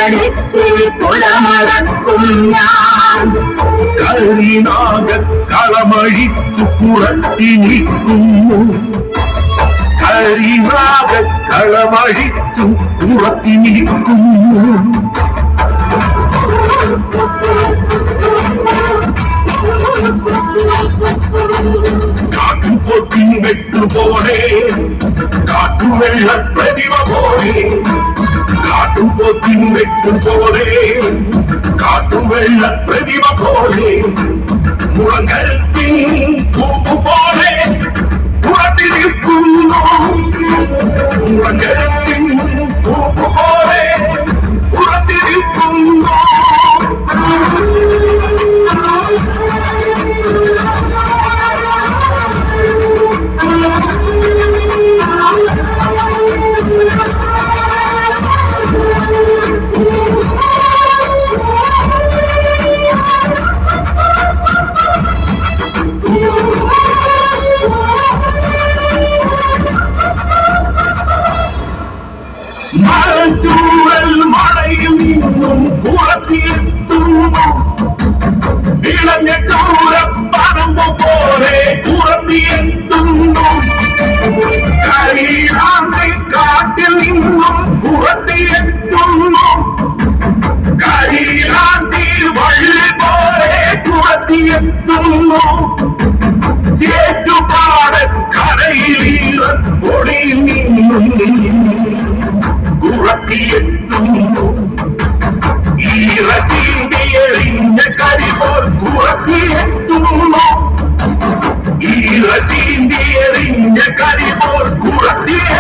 കുളമടിച്ച് കുളമടക്കും ഞാൻ. കരിനാഗ കളമഴിച്ചു പുറത്തി നിൽക്കുന്നു. കരിനാഗ കളമഴിച്ചു പുറത്തി നിൽക്കുന്നു. കാട്ടുപൊത്തി വെട്ടുപോലെ കാട്ടുവെള്ള പ്രതിമ പോലെ. കാട്ടുപൊത്തി വെട്ടുപോലെ കാട്ടുവെള്ള പ്രതിമ പോലെ. മുളങ്കരത്തിൻ പൂമ്പു പോലെ പുറത്തി നിൽക്കുന്നു. മുളങ്കരത്തിൻ പൂമ്പു പോലെ പുറത്തി നിൽക്കുന്നു. മഴച്ചൂഴൽ മഴയിൽ നിന്നും പുറത്തിയെത്തുന്നു. വിളഞ്ഞ ചോരപ്പറമ്പ് പോലെ പുറത്തിയെത്തുന്നു. കരിയാന്തി കാട്ടിൽ നിന്നും പുറത്തിയെത്തുന്നു. കരിയാന്തി വള്ളി പോലെ പുറത്തിയെത്തുന്നു. ചേറ്റുപാട് കരയിൽ പൊടിയിൽ നിന്നും പുറത്തിയെത്തുന്നു. ഈറചീന്തിയെറിഞ്ഞ കരിപോൽ പുറത്തിയെത്തുന്നു. ഈറചീന്തിയെറിഞ്ഞ കരിപോൽ പുറത്തിയെത്തുന്നു.